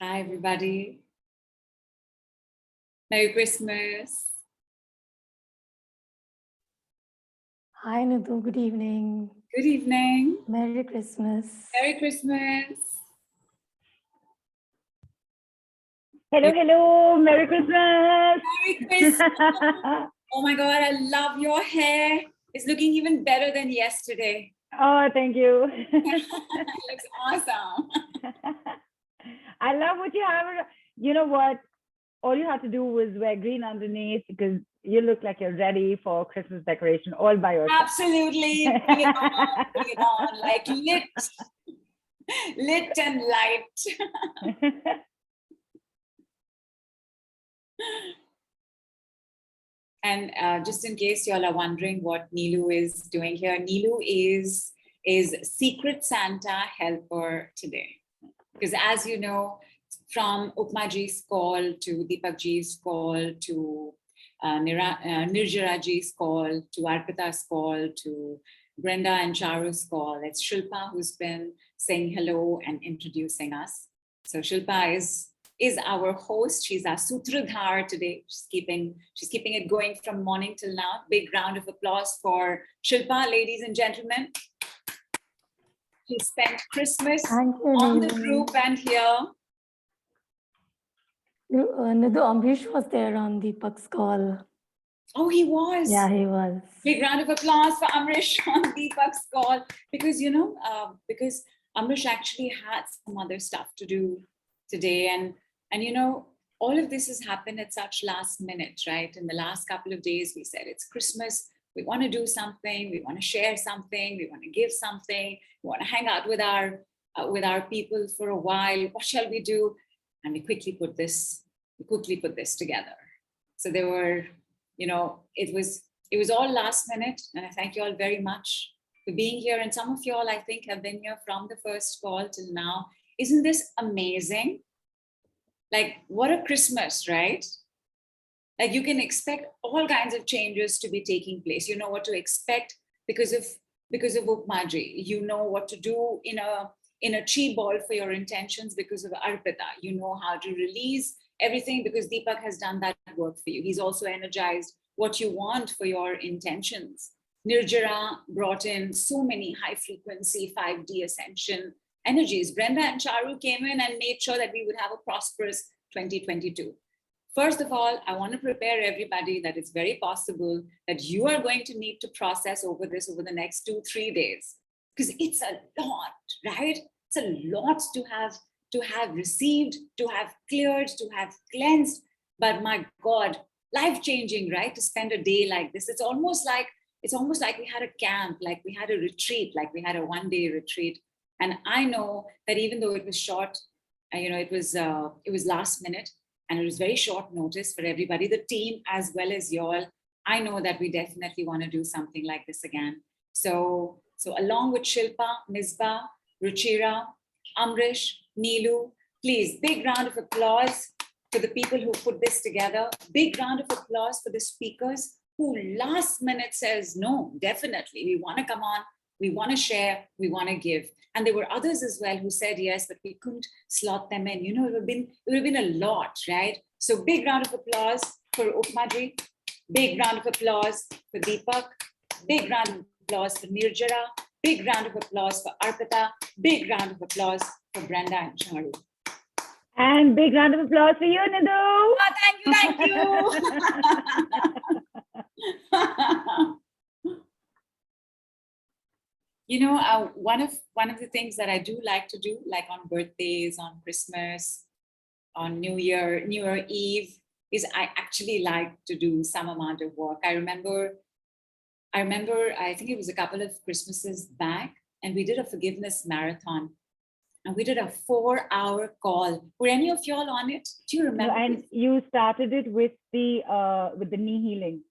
Hi, everybody. Merry Christmas. Hi, Nidhu. Good evening. Good evening. Merry Christmas. Merry Christmas. Hello. Merry Christmas. Merry Christmas. Oh my God, I love your hair. It's looking even better than yesterday. Oh, thank you. It looks awesome. I love what you have. You know what? All you have to do was wear green underneath because you look like you're ready for Christmas decoration all by yourself. Absolutely. Bring it on. Bring it on. Like lit and light. And just in case y'all are wondering what Nidhu is doing here, Nidhu is Secret Santa helper today. Because as you know, from Upma ji's call to Deepak ji's call to Nirjara ji's call to Arpita's call to Brenda and Charu's call, it's Shilpa who's been saying hello and introducing us. So Shilpa is our host. She's our Sutradhar today. She's keeping it going from morning till now. Big round of applause for Shilpa, ladies and gentlemen. She spent Christmas on the group and here. Nidhu, Amrish was there on Deepak's call. Oh, he was? Yeah, he was. Big round of applause for Amrish on Deepak's call. Because, because Amrish actually had some other stuff to do today. And all of this has happened at such last minute, right? In the last couple of days, we said it's Christmas. We want to do something. We want to share something. We want to give something. We want to hang out with our people for a while. What shall we do? And we quickly put this together. So there were, it was all last minute. And I thank you all very much for being here. And some of you all, I think, have been here from the first call till now. Isn't this amazing? Like, what a Christmas, right? Like, you can expect all kinds of changes to be taking place. You know what to expect because of Upmaji. You know what to do in a chi ball for your intentions because of Arpita. You know how to release everything because Deepak has done that work for you. He's also energized what you want for your intentions. Nirjara brought in so many high frequency 5D ascension energies. Brenda and Charu came in and made sure that we would have a prosperous 2022. First of all, I want to prepare everybody that it's very possible that you are going to need to process over the next 2-3 days, because it's a lot, right? It's a lot to have received, to have cleared, to have cleansed. But my God, life-changing, right? To spend a day like this. It's almost like we had a camp, like we had a retreat, like we had a one-day retreat. And I know that even though it was short, it was last minute and it was very short notice for everybody, the team as well as y'all. I know that we definitely want to do something like this again. So along with Shilpa, Misbah, Ruchira, Amrish, Neelu, please, big round of applause for the people who put this together. Big round of applause for the speakers who last minute says, no, definitely, we want to come on. We want to share, we want to give. And there were others as well who said yes, but we couldn't slot them in. It would have been a lot, right? So big round of applause for Upmaji, big round of applause for Deepak, big round of applause for Nirjara, big round of applause for Arpita, big round of applause for Brenda and Charu. And big round of applause for you, Nidhu. Oh, thank you. One of the things that I do like to do, like on birthdays, on Christmas, on New Year Eve, is I actually like to do some amount of work. I remember, I think it was a couple of Christmases back, and we did a forgiveness marathon. And we did a 4-hour call. Were any of y'all on it? Do you remember? And you started it with the knee healing.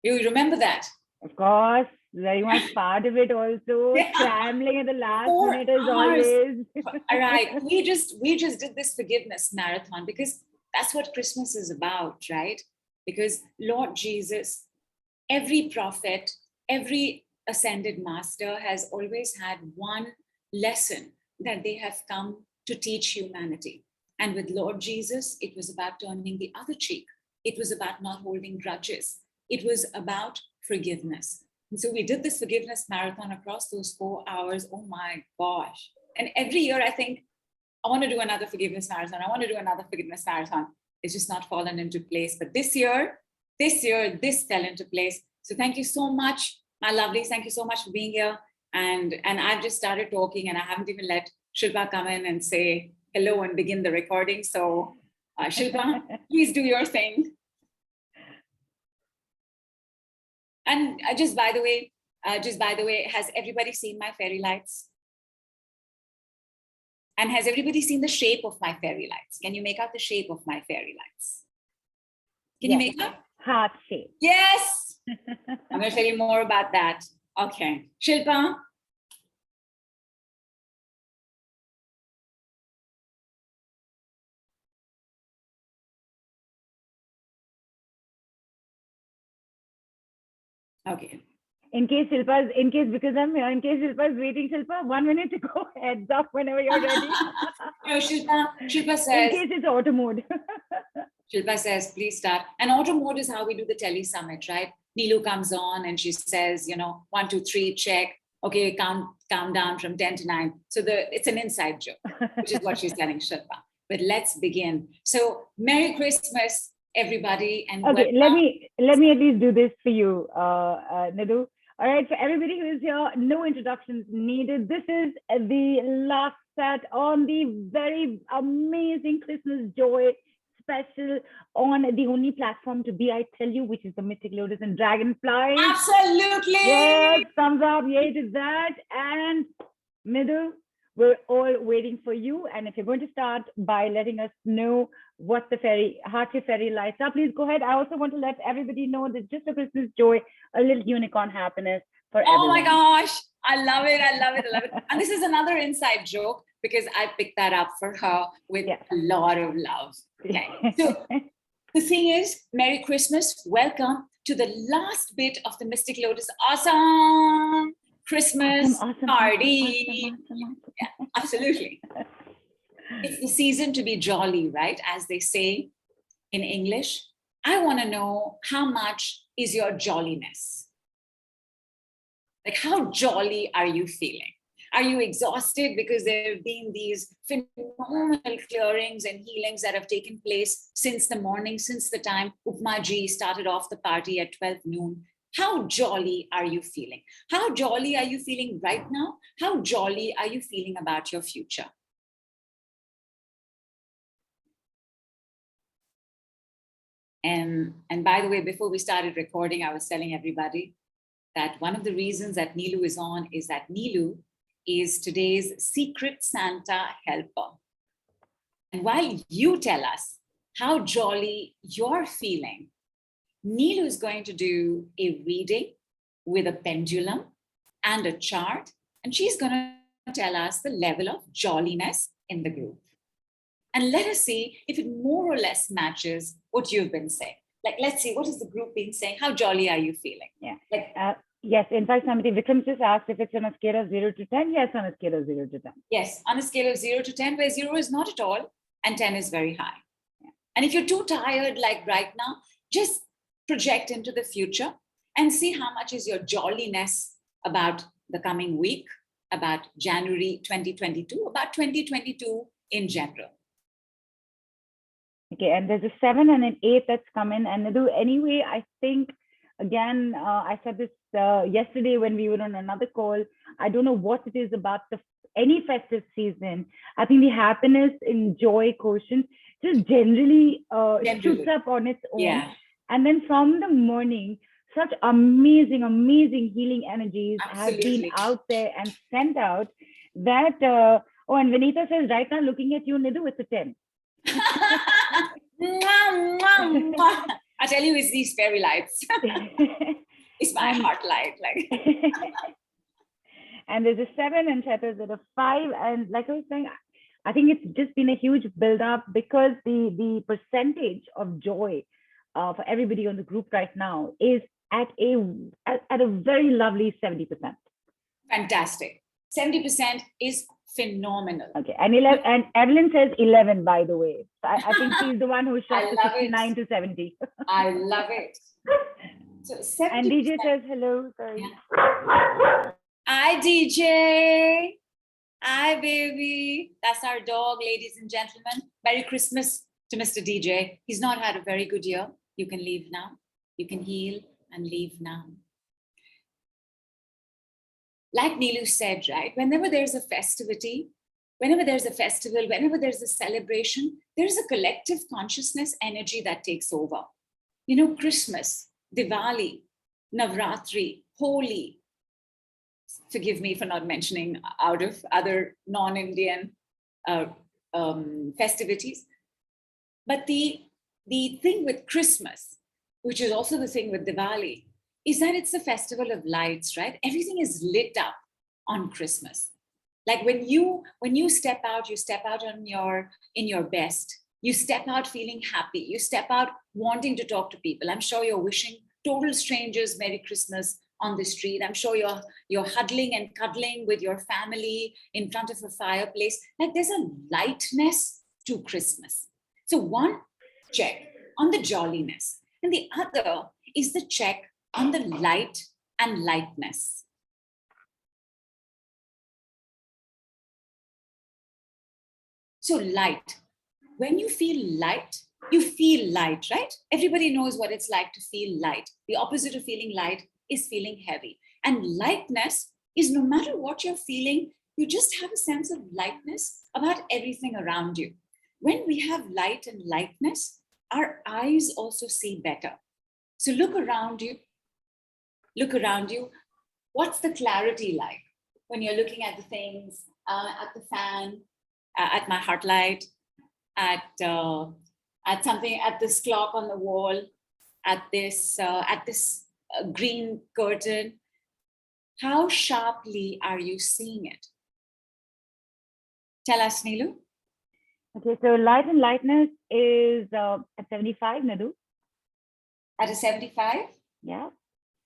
You remember that? Of course. Very much part of it also. Yeah. Scrambling at the last 4 minute as hours. Always. All right. We just did this forgiveness marathon because that's what Christmas is about, right? Because Lord Jesus, every prophet, every ascended master has always had one lesson that they have come to teach humanity. And with Lord Jesus, it was about turning the other cheek. It was about not holding grudges. It was about forgiveness. And so we did this forgiveness marathon across those 4 hours. Oh my gosh. And every year I think, I want to do another forgiveness marathon. I want to do another forgiveness marathon. It's just not fallen into place. But this year, this fell into place. So thank you so much, my lovelies. Thank you so much for being here. And I've just started talking and I haven't even let Shilpa come in and say hello and begin the recording. So Shilpa, please do your thing. And just by the way, has everybody seen my fairy lights? And has everybody seen the shape of my fairy lights? Can you make out the shape of my fairy lights? Can you make out? Heart shape. Yes. I'm going to tell you more about that. Okay. Shilpa. Okay. Because I'm here, in case Shilpa is waiting, Shilpa, 1 minute to go, heads up whenever you're ready. No, Shilpa says. In case it's auto mode. Shilpa says, please start. And auto mode is how we do the tele summit, right? Nilu comes on and she says, 1, 2, 3, check. Okay, count down from 10 to 9. So it's an inside joke, which is what she's telling Shilpa. But let's begin. So Merry Christmas, everybody. And okay, let me at least do this for you, Nidhu. All right, for everybody who is here, no introductions needed. This is the last set on the very amazing Christmas Joy special on the only platform to be, I tell you, which is the Mystic Lotus and Dragonfly. Absolutely. Yes, thumbs up, yay to that. And Nidhu, we're all waiting for you. And if you're going to start by letting us know what the heart your fairy lights are, please go ahead. I also want to let everybody know that just a Christmas joy, a little unicorn happiness for everyone. Oh my gosh, I love it. And this is another inside joke because I picked that up for her with a lot of love. Okay, so the thing is, Merry Christmas. Welcome to the last bit of the Mystic Lotus awesome Christmas party. Awesome. Yeah, absolutely. It's the season to be jolly, right? As they say in English. I want to know, how much is your jolliness? Like, how jolly are you feeling? Are you exhausted because there have been these phenomenal clearings and healings that have taken place since the morning, since the time Upma Ji started off the party at 12 noon? How jolly are you feeling? How jolly are you feeling right now? How jolly are you feeling about your future? And by the way, before we started recording, I was telling everybody that one of the reasons that Nilu is on is that Nilu is today's secret Santa helper. And while you tell us how jolly you're feeling, Nilu is going to do a reading with a pendulum and a chart, and she's going to tell us the level of jolliness in the group. And let us see if it more or less matches what you've been saying. Like, let's see, what has the group been saying? How jolly are you feeling? Yeah. Yes, in fact, somebody, Vikram just asked if it's on a scale of 0 to 10. Yes, on a scale of 0 to 10. Yes, on a scale of 0 to 10, where 0 is not at all and 10 is very high. Yeah. And if you're too tired, like right now, just project into the future and see how much is your jolliness about the coming week, about January 2022, about 2022 in general. Okay, and there's a 7 and an 8 that's come in. And Nidhu, anyway, I think, again, I said this yesterday when we were on another call. I don't know what it is about any festive season. I think the happiness and joy quotient just generally shoots up on its own. Yeah. And then from the morning, such amazing healing energies have been out there and sent out that, and Vinita says, right now, looking at you, Nidhu, it's a 10. I tell you, it's these fairy lights. It's my heart light. Like. And there's a 7 and Chetas at a 5. And like I was saying, I think it's just been a huge build-up because the percentage of joy for everybody on the group right now is at a very lovely 70%. Fantastic. 70% is phenomenal. Okay, and Evelyn says 11, by the way. I think she's the one who shot I the love 69 it. to 70. I love it. So 70%. And DJ says hello. Sorry. Yeah. Hi, DJ. Hi, baby. That's our dog, ladies and gentlemen. Merry Christmas to Mr. DJ. He's not had a very good year. You can leave now. You can heal and leave now. Like Neelu said, right? Whenever there's a festivity, whenever there's a festival, whenever there's a celebration, there's a collective consciousness energy that takes over. You know, Christmas, Diwali, Navratri, Holi. Forgive me for not mentioning out of other non-Indian festivities. But the thing with Christmas, which is also the thing with Diwali, is that it's a festival of lights, right? Everything is lit up on Christmas. Like when you step out, you step out in your best. You step out feeling happy. You step out wanting to talk to people. I'm sure you're wishing total strangers Merry Christmas on the street. I'm sure you're huddling and cuddling with your family in front of a fireplace. Like there's a lightness to Christmas. So one check on the jolliness, and the other is the check on the light and lightness. So light, when you feel light, right? Everybody knows what it's like to feel light. The opposite of feeling light is feeling heavy. And lightness is no matter what you're feeling, you just have a sense of lightness about everything around you. When we have light and lightness, our eyes also see better. So look around you. Look around you. What's the clarity like when you're looking at the things, at the fan, at my heart light, at something, at this clock on the wall, at this green curtain? How sharply are you seeing it? Tell us, Neelu. Okay, so light and lightness is at 75, Nidhu. At a 75? Yeah.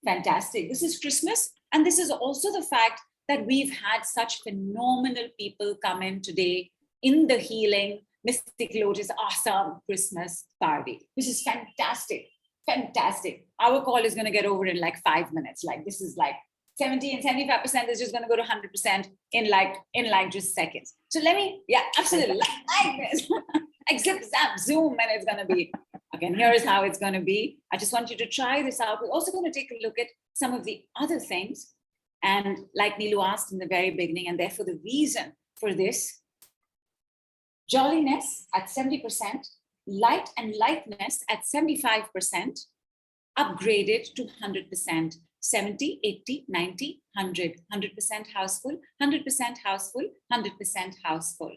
Fantastic. This is Christmas. And this is also the fact that we've had such phenomenal people come in today in the healing Mystic Lotus awesome Christmas party, which is fantastic. Fantastic. Our call is going to get over in like 5 minutes. Like this is like 70 and 75% is just going to go to 100% in like just seconds. So let me, yeah, absolutely. Like this. Like zip, zap, zoom, and it's going to be, okay, and here's how it's going to be. I just want you to try this out. We're also going to take a look at some of the other things. And like Neelu asked in the very beginning, and therefore the reason for this, jolliness at 70%, light and lightness at 75%, upgraded to 100%, 70, 80, 90, 100, 100% houseful, 100% houseful, 100% houseful.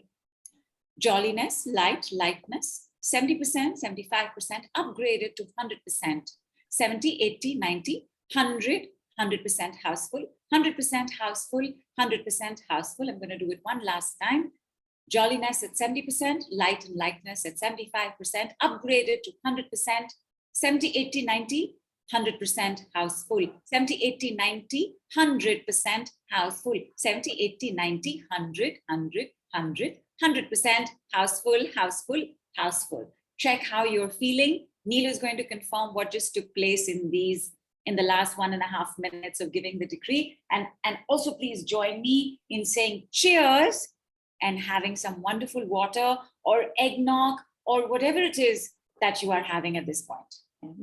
Jolliness, light, lightness, 70%, 75%, upgraded to 100%, 70, 80, 90, 100, 100% houseful, 100% houseful, 100% houseful. I'm going to do it one last time. Jolliness at 70%, light and lightness at 75%, upgraded to 100%, 70, 80, 90, 100% houseful, 70, 80, 90, 100% houseful, 70, 80, 90, 100, 100, 100, 100% houseful, houseful, houseful. Check how you're feeling. Neelu is going to confirm what just took place in the last 1.5 minutes of giving the decree. And also please join me in saying cheers and having some wonderful water or eggnog or whatever it is that you are having at this point.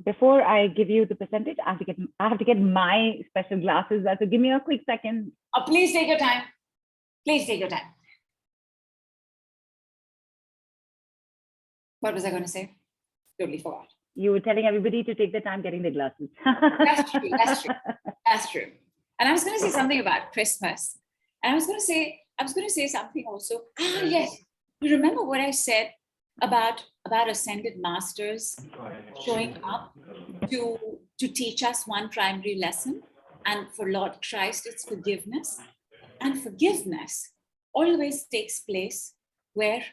Before I give you the percentage, I have to get my special glasses. So give me a quick second. Oh, please take your time. Please take your time. What was I going to say? Totally forgot. You were telling everybody to take their time getting their glasses. That's true. That's true. That's true. And I was going to say something about Christmas. And I was going to say something also. Ah, yes. You remember what I said about ascended masters showing up to teach us one primary lesson? And for Lord Christ, it's forgiveness. And forgiveness always takes place where?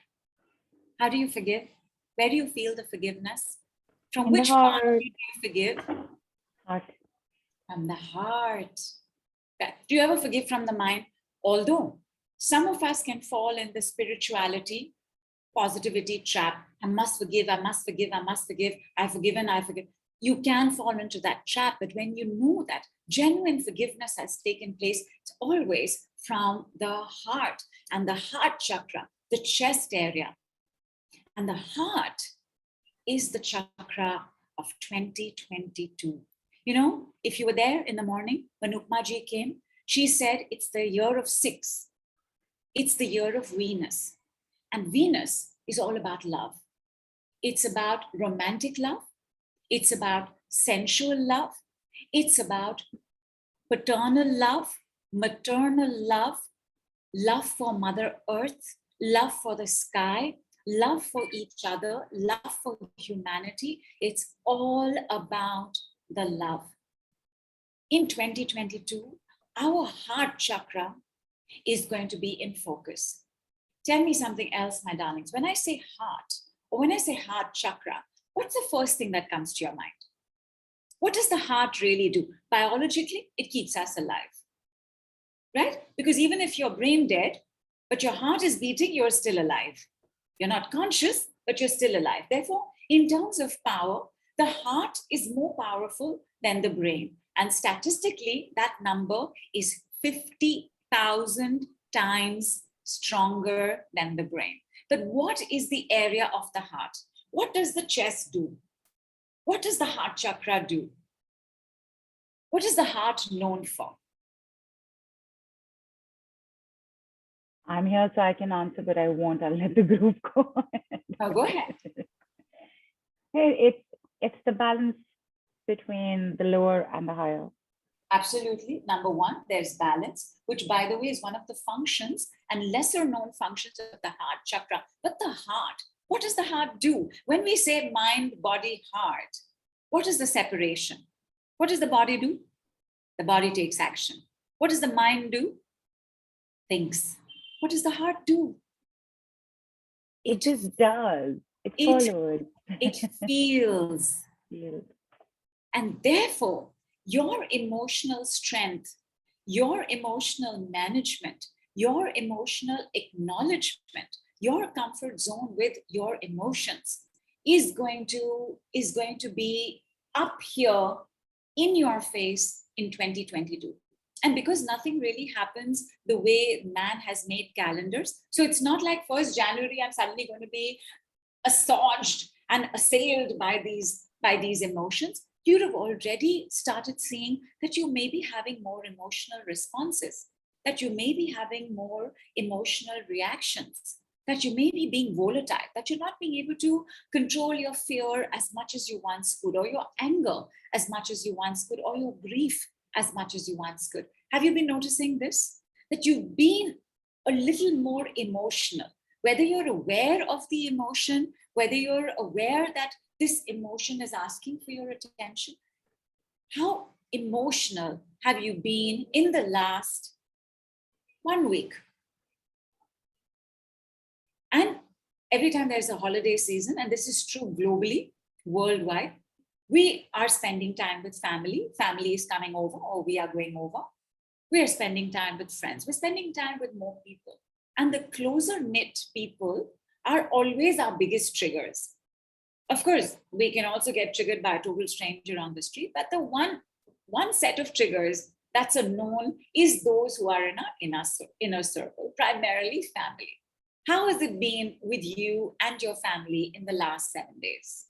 How do you forgive? Where do you feel the forgiveness? From which part do you forgive? Heart. From the heart. Do you ever forgive from the mind? Although some of us can fall in the spirituality, positivity trap. I must forgive, I must forgive, I must forgive, I've forgiven, I forgive. You can fall into that trap, but when you know that genuine forgiveness has taken place, it's always from the heart, and the heart chakra, the chest area. And the heart is the chakra of 2022. You know, if you were there in the morning when Upmaji came, she said it's the year of 6. It's the year of Venus. And Venus is all about love. It's about romantic love. It's about sensual love. It's about paternal love, maternal love, love for Mother Earth, love for the sky, love for each other, love for humanity. It's all about the love. In 2022, our heart chakra is going to be in focus. Tell me something else, my darlings. When I say heart, or when I say heart chakra, what's the first thing that comes to your mind? What does the heart really do? Biologically, it keeps us alive, right? Because even if you're brain dead, but your heart is beating, you're still alive. You're not conscious, but you're still alive. Therefore, in terms of power, the heart is more powerful than the brain. And statistically, that number is 50,000 times stronger than the brain. But what is the area of the heart? What does the chest do? What does the heart chakra do? What is the heart known for? I'm here so I can answer, but I won't. I'll let the group go. Oh, go ahead. Hey, it's the balance between the lower and the higher. Absolutely. Number one, there's balance, which, by the way, is one of the functions and lesser known functions of the heart chakra. But the heart, what does the heart do? When we say mind, body, heart, what is the separation? What does the body do? The body takes action. What does the mind do? Thinks. What does the heart do? It just does. It follows. It feels. And therefore, your emotional strength, your emotional management, your emotional acknowledgement, your comfort zone with your emotions is going to be up here in your face in 2022. And because nothing really happens the way man has made calendars, so it's not like 1st January, I'm suddenly going to be assuaged and assailed by these emotions. You'd have already started seeing that you may be having more emotional responses, that you may be having more emotional reactions, that you may be being volatile, that you're not being able to control your fear as much as you once could, or your anger as much as you once could, or your grief as much as you once could. Have you been noticing this? That you've been a little more emotional, whether you're aware of the emotion, whether you're aware that this emotion is asking for your attention. How emotional have you been in the last 1 week? And every time there's a holiday season, and this is true globally, worldwide, we are spending time with family. Family is coming over, or we are going over. We are spending time with friends. We're spending time with more people. And the closer knit people are always our biggest triggers. Of course, we can also get triggered by a total stranger on the street, but the one set of triggers that's a known is those who are in our inner circle, primarily family. How has it been with you and your family in the last 7 days?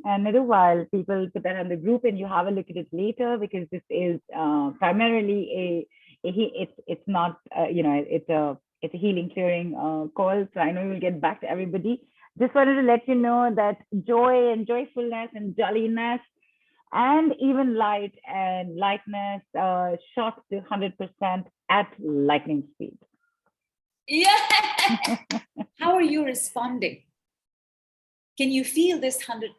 And Nidhu, while people put that on the group and you have a look at it later, because this is primarily it's not it's a healing clearing call. So I know we will get back to everybody. Just wanted to let you know that joy and joyfulness and jolliness and even light and lightness shot to 100% at lightning speed. Yeah. How are you responding? Can you feel this 100%?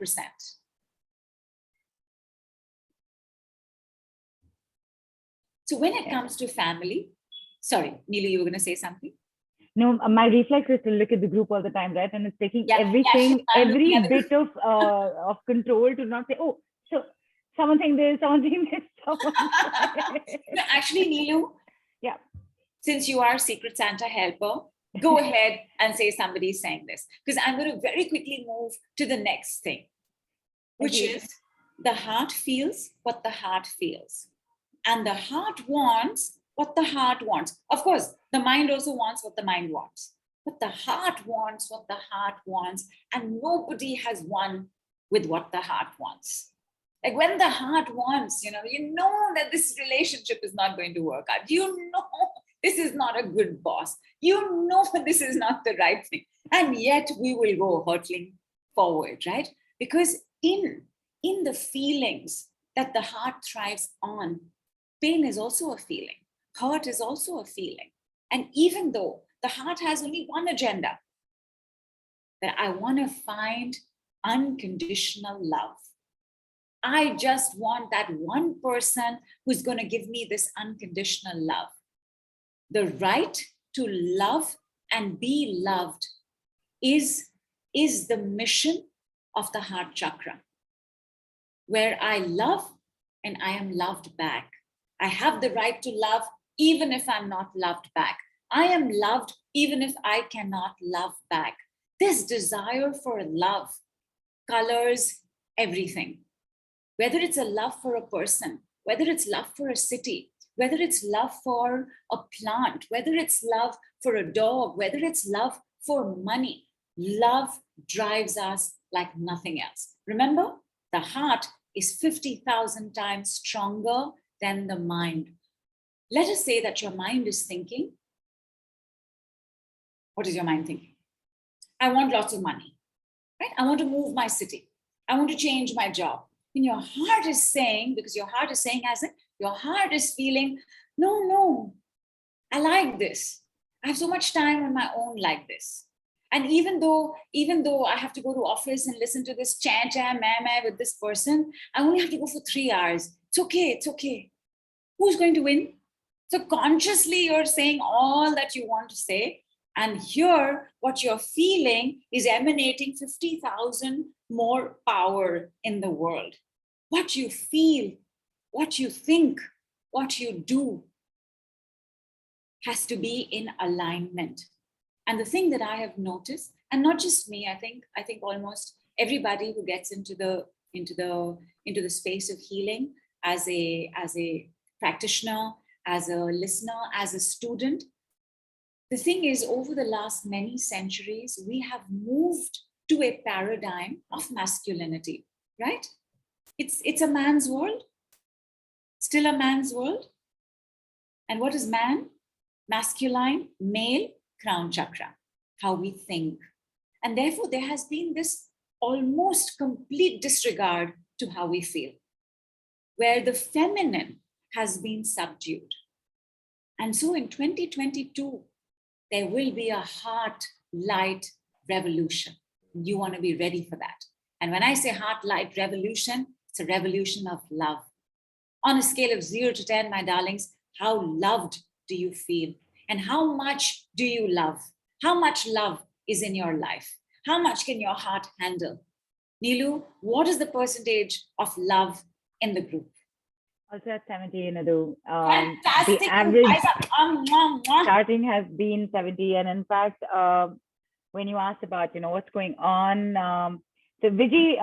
So when it comes to family, sorry, Neelu, you were going to say something? No, my reflex is to look at the group all the time, right? And it's taking every bit of control to not say, oh, so someone saying this, someone saying this. Someone No, actually, Neelu, Yeah. since you are Secret Santa helper, go ahead and say somebody's saying this, because I'm going to very quickly move to the next thing, which you. is the heart feels what the heart feels. And the heart wants what the heart wants. Of course, the mind also wants what the mind wants. But the heart wants what the heart wants. And nobody has won with what the heart wants. Like when the heart wants, you know that this relationship is not going to work out. You know this is not a good boss. You know this is not the right thing. And yet we will go hurtling forward, right? Because in the feelings that the heart thrives on, pain is also a feeling. Hurt is also a feeling. And even though the heart has only one agenda, that I want to find unconditional love. I just want that one person who's going to give me this unconditional love. The right to love and be loved is the mission of the heart chakra, where I love and I am loved back. I have the right to love even if I'm not loved back. I am loved even if I cannot love back. This desire for love colors everything. Whether it's a love for a person, whether it's love for a city, whether it's love for a plant, whether it's love for a dog, whether it's love for money, love drives us like nothing else. Remember, the heart is 50,000 times stronger than the mind. Let us say that your mind is thinking. What is your mind thinking? I want lots of money, right? I want to move my city. I want to change my job. And your heart is saying, because your heart is saying, as in, your heart is feeling, no, I like this. I have so much time on my own like this. And even though I have to go to office and listen to this meh with this person, I only have to go for 3 hours. It's okay. Who's going to win? So consciously you're saying all that you want to say. And here, what you're feeling is emanating 50,000 more power in the world. What you feel, what you think, what you do has to be in alignment. And the thing that I have noticed, and not just me, I think almost everybody who gets into the space of healing as a practitioner, as a listener, as a student, the thing is, over the last many centuries, we have moved to a paradigm of masculinity, right? It's a man's world, still a man's world. And what is man? Masculine, male, crown chakra, how we think. And therefore, there has been this almost complete disregard to how we feel, where the feminine has been subdued. And so in 2022, there will be a heart light revolution. You want to be ready for that. And when I say heart light revolution, it's a revolution of love. On a scale of 0 to 10, my darlings, how loved do you feel? And how much do you love? How much love is in your life? How much can your heart handle? Neelu, what is the percentage of love in the group? Also at 70, Nidhu. Fantastic. The average Mwah. starting has been 70. And in fact, when you asked about, what's going on, so Viji,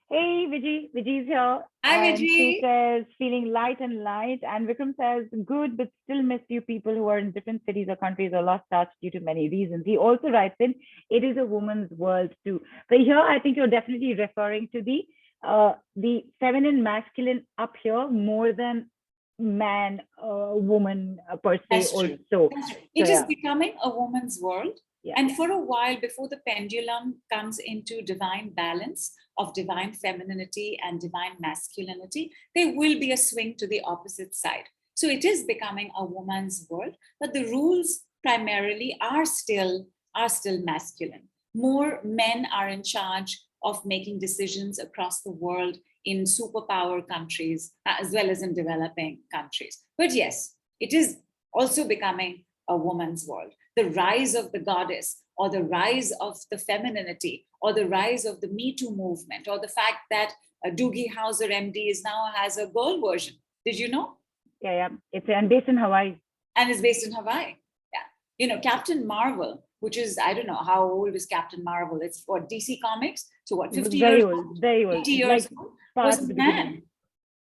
hey, Viji's here. Hi, and Viji. She says, feeling light. And Vikram says, good, but still miss you people who are in different cities or countries or lost touch due to many reasons. He also writes in, it is a woman's world too. But here, I think you're definitely referring to the feminine, masculine up here more than man, woman per se. That's true. Also. That's true. It is becoming a woman's world. Yeah. And for a while, before the pendulum comes into divine balance of divine femininity and divine masculinity, there will be a swing to the opposite side. So it is becoming a woman's world, but the rules primarily are still masculine. More men are in charge of making decisions across the world in superpower countries, as well as in developing countries. But yes, it is also becoming a woman's world. The rise of the goddess, or the rise of the femininity, or the rise of the Me Too movement, or the fact that Doogie Howser MD now has a girl version. Did you know? Yeah. It's based in Hawaii. And it's based in Hawaii. Yeah. You know, Captain Marvel, which is, I don't know, how old is Captain Marvel? It's for DC Comics. So what, 50 Very years old, old? very old. 50 years Like old was past a the man. beginning.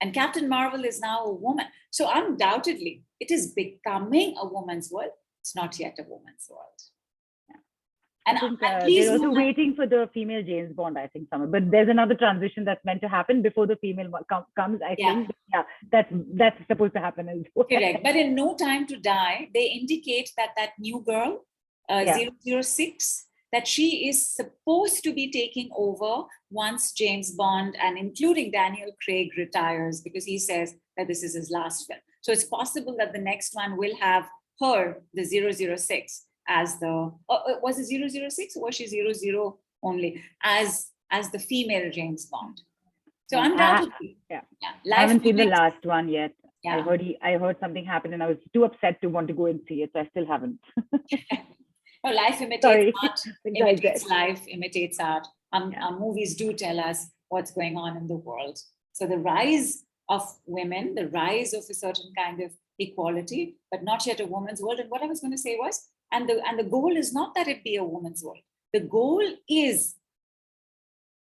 And Captain Marvel is now a woman. So undoubtedly, it is becoming a woman's world. It's not yet a woman's world. Yeah. And I think please they're also know waiting for the female James Bond, I think, somewhere. But there's another transition that's meant to happen before the female one comes, I Yeah. think. Yeah, that's supposed to happen as well. correct. But in No Time to Die, they indicate that that new girl, Yeah. 006, that she is supposed to be taking over once James Bond and including Daniel Craig retires, because he says that this is his last film. So it's possible that the next one will have her, the 006, as the, was it 006 or was she 00 only, as the female James Bond? So undoubtedly, Yeah. life I haven't seen the mimics- last one yet. Yeah. I heard something happen and I was too upset to want to go and see it. So I still haven't. No, life imitates Sorry. art, imitates life, imitates art. Our movies do tell us what's going on in the world. So the rise of women, the rise of a certain kind of equality, but not yet a woman's world. And what I was going to say was, and the goal is not that it be a woman's world. The goal is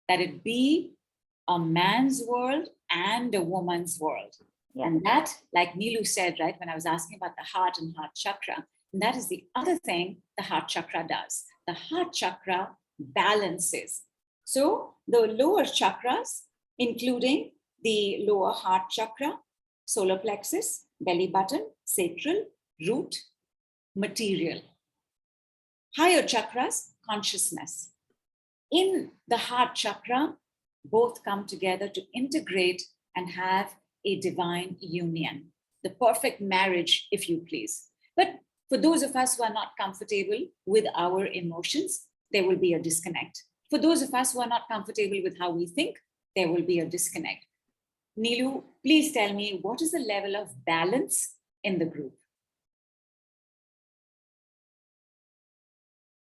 that it be a man's world and a woman's world. Yeah. And that, like Nilu said, right, when I was asking about the heart and heart chakra, and that is the other thing the heart chakra does. The heart chakra balances. So the lower chakras, including the lower heart chakra, solar plexus, belly button, sacral, root, material. Higher chakras, consciousness. In the heart chakra, both come together to integrate and have a divine union, the perfect marriage, if you please. But for those of us who are not comfortable with our emotions, there will be a disconnect. For those of us who are not comfortable with how we think, there will be a disconnect. Nilu, please tell me, what is the level of balance in the group?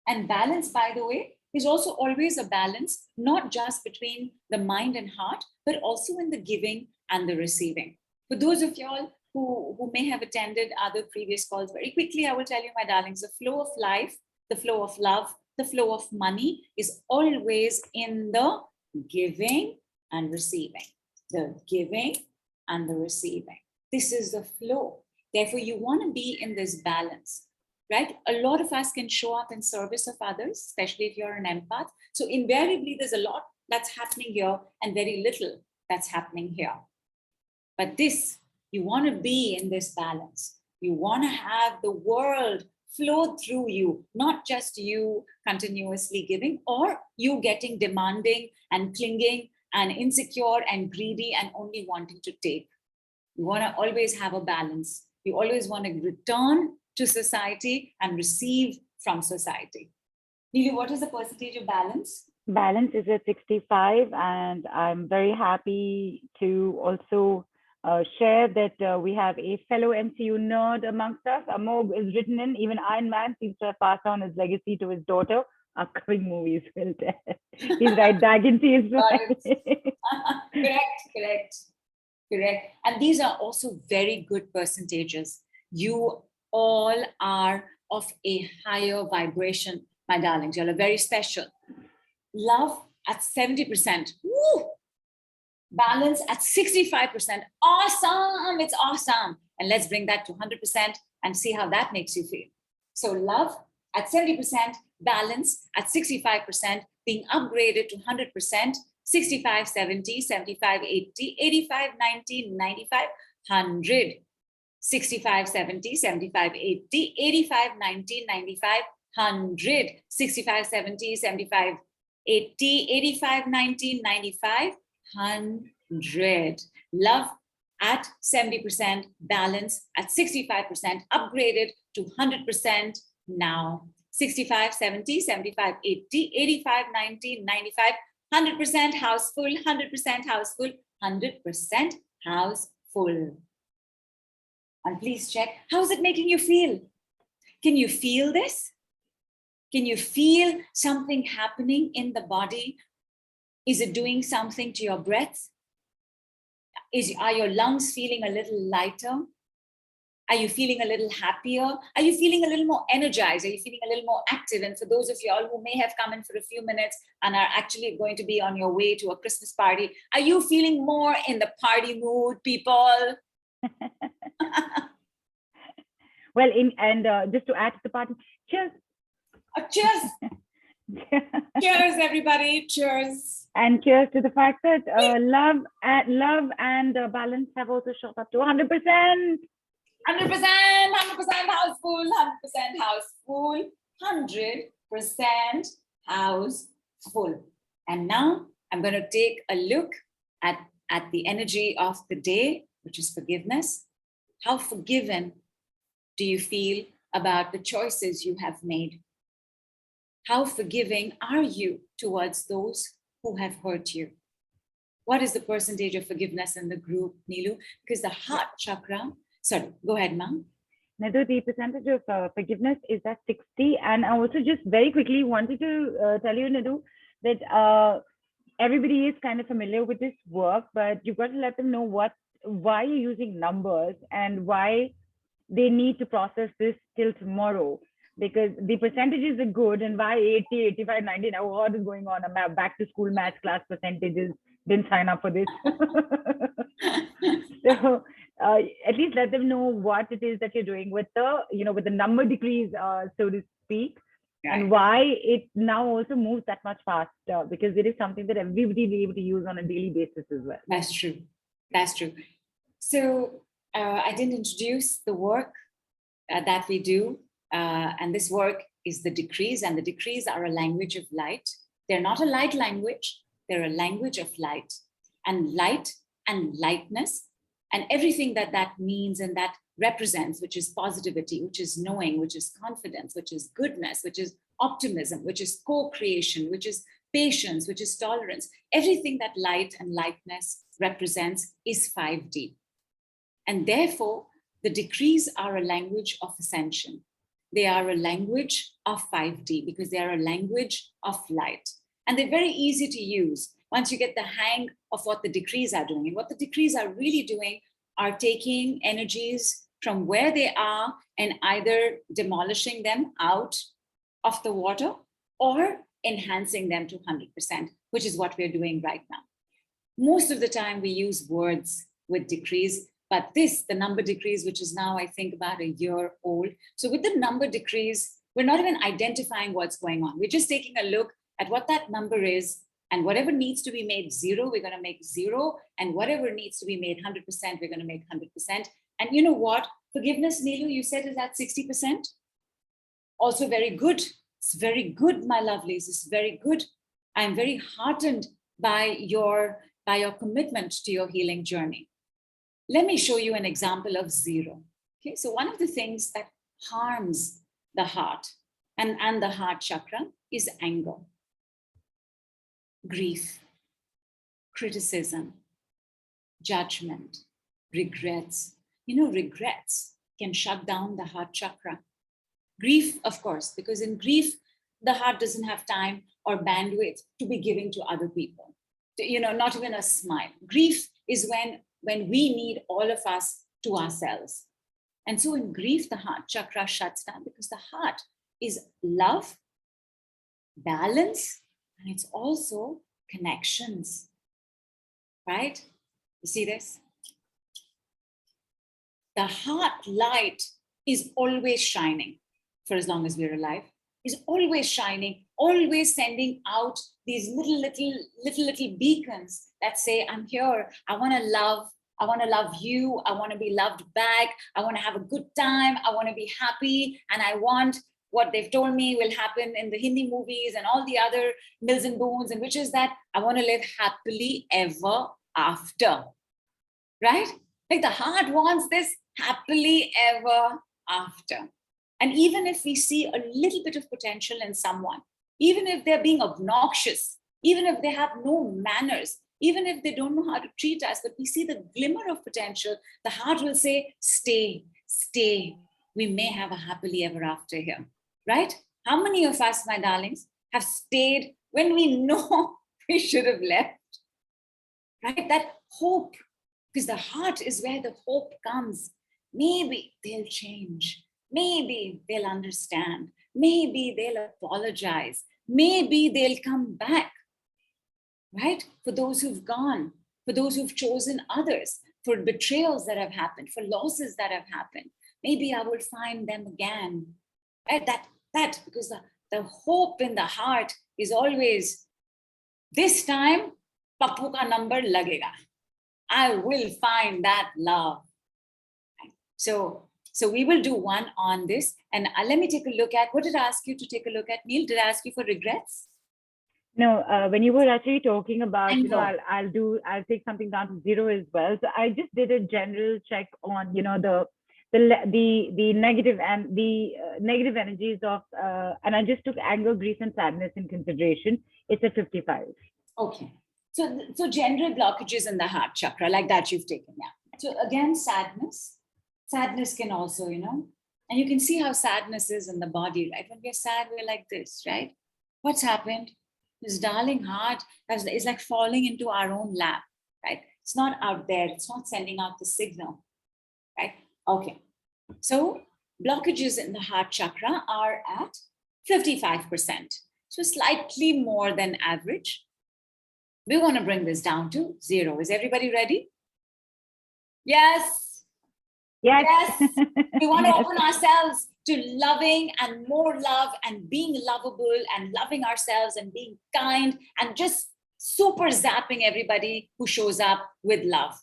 And balance, by the way, is also always a balance, not just between the mind and heart, but also in the giving and the receiving. For those of y'all who may have attended other previous calls, very quickly, I will tell you, my darlings, the flow of life, the flow of love, the flow of money is always in the giving and receiving. The giving and the receiving. This is the flow. Therefore, you want to be in this balance, right? A lot of us can show up in service of others, especially if you're an empath. So invariably, there's a lot that's happening here and very little that's happening here. But this, you want to be in this balance. You want to have the world flow through you, not just you continuously giving or you getting demanding and clinging and insecure and greedy and only wanting to take. You want to always have a balance. You always want to return to society and receive from society. Neelu, what is the percentage of balance? Balance is at 65, and I'm very happy to also share that we have a fellow MCU nerd amongst us. Amog is written in. Even Iron Man seems to have passed on his legacy to his daughter. Upcoming movies will tell. He's right back into his Correct. And these are also very good percentages. You all are of a higher vibration, my darlings. You're very special. Love at 70%. Woo! Balance at 65%. Awesome. It's awesome. And let's bring that to 100% and see how that makes you feel. So love at 70%, balance at 65%, being upgraded to 100%, 65, 70, 75, 80, 85, 90, 95, 100. 65, 70, 75, 80, 85, 90, 95, 100. 65, 70, 75, 80, 85, 90, 95, 100. Love at 70%, balance at 65%, upgraded to 100% now. 65, 70, 75, 80, 85, 90, 95, 100% house full, 100% house full, 100% house full. And please check, how is it making you feel? Can you feel this? Can you feel something happening in the body? Is it doing something to your breath? Are your lungs feeling a little lighter? Are you feeling a little happier? Are you feeling a little more energized? Are you feeling a little more active? And for those of you all who may have come in for a few minutes and are actually going to be on your way to a Christmas party, are you feeling more in the party mood, people? Well, just to add to the party, cheers. Cheers. Cheers, everybody. Cheers. And cheers to the fact that love and balance have also shot up to 100%. 100%, 100% house full, 100% house full, 100% house full. And now I'm going to take a look at the energy of the day, which is forgiveness. How forgiven do you feel about the choices you have made? How forgiving are you towards those who have hurt you? What is the percentage of forgiveness in the group, Neelu? Because the heart chakra, sorry, go ahead, ma'am. Nidhu, the percentage of forgiveness is at 60. And I also just very quickly wanted to tell you, Nidhu, that everybody is kind of familiar with this work, but you've got to let them know why you're using numbers and why they need to process this till tomorrow. Because the percentages are good, and why 80, 85, 90, now what is going on? I'm back to school math class percentages, didn't sign up for this. So at least let them know what it is that you're doing with the number decrease, so to speak, and why it now also moves that much faster, because it is something that everybody will be able to use on a daily basis as well. That's true. That's true. So I didn't introduce the work that we do. And this work is the decrees, and the decrees are a language of light. They're not a light language, they're a language of light. And light and lightness and everything that means and that represents, which is positivity, which is knowing, which is confidence, which is goodness, which is optimism, which is co-creation, which is patience, which is tolerance. Everything that light and lightness represents is 5D. And therefore, the decrees are a language of ascension. They are a language of 5D because they are a language of light. And they're very easy to use once you get the hang of what the decrees are doing. And what the decrees are really doing are taking energies from where they are and either demolishing them out of the water or enhancing them to 100%, which is what we're doing right now. Most of the time we use words with decrees, but the number decrees, which is now, I think, about a year old. So with the number decrees, we're not even identifying what's going on. We're just taking a look at what that number is, and whatever needs to be made 0, we're going to make 0. And whatever needs to be made 100%, we're going to make 100%. And you know what? Forgiveness, Neelu, you said is at 60%. Also very good. It's very good, my lovelies. It's very good. I'm very heartened by your commitment to your healing journey. Let me show you an example of 0. Okay, so one of the things that harms the heart and the heart chakra is anger, grief, criticism, judgment, regrets. You know, regrets can shut down the heart chakra. Grief, of course, because in grief, the heart doesn't have time or bandwidth to be giving to other people. You know, not even a smile. Grief is when we need all of us to ourselves. And so in grief, the heart chakra shuts down because the heart is love, balance, and it's also connections, right? You see this? The heart light is always shining for as long as we're alive, is always shining, always sending out these little beacons that say, I'm here, I want to love you, I want to be loved back, I want to have a good time, I want to be happy, and I want what they've told me will happen in the Hindi movies and all the other Mills and Boons, and which is that I want to live happily ever after, right? Like the heart wants this happily ever after. And even if we see a little bit of potential in someone, even if they're being obnoxious, even if they have no manners, even if they don't know how to treat us, but we see the glimmer of potential, the heart will say, stay, stay. We may have a happily ever after here, right? How many of us, my darlings, have stayed when we know we should have left, right? That hope, because the heart is where the hope comes. Maybe they'll change. Maybe they'll understand. Maybe they'll apologize. Maybe they'll come back, right? For those who've gone, for those who've chosen others, for betrayals that have happened, for losses that have happened. Maybe I will find them again. Right? That because the hope in the heart is always, this time, Pappu ka number lagega. I will find that love. So we will do one on this. And let me take a look at, what did I ask you to take a look at, Neil? Did I ask you for regrets? No, when you were actually talking about, I know. I'll take something down to 0 as well. So I just did a general check on, the negative and the negative energies of, and I just took anger, grief, and sadness in consideration. It's a 55. Okay. So general blockages in the heart chakra, like that you've taken, yeah. So again, sadness can also, and you can see how sadness is in the body, right? When we're sad, we're like this, right? What's happened? This darling heart is like falling into our own lap, right? It's not out there. It's not sending out the signal, right? Okay. So blockages in the heart chakra are at 55%. So slightly more than average. We want to bring this down to 0. Is everybody ready? Yes. Yes. We want to Yes. open ourselves to loving and more love and being lovable and loving ourselves and being kind and just super zapping everybody who shows up with love.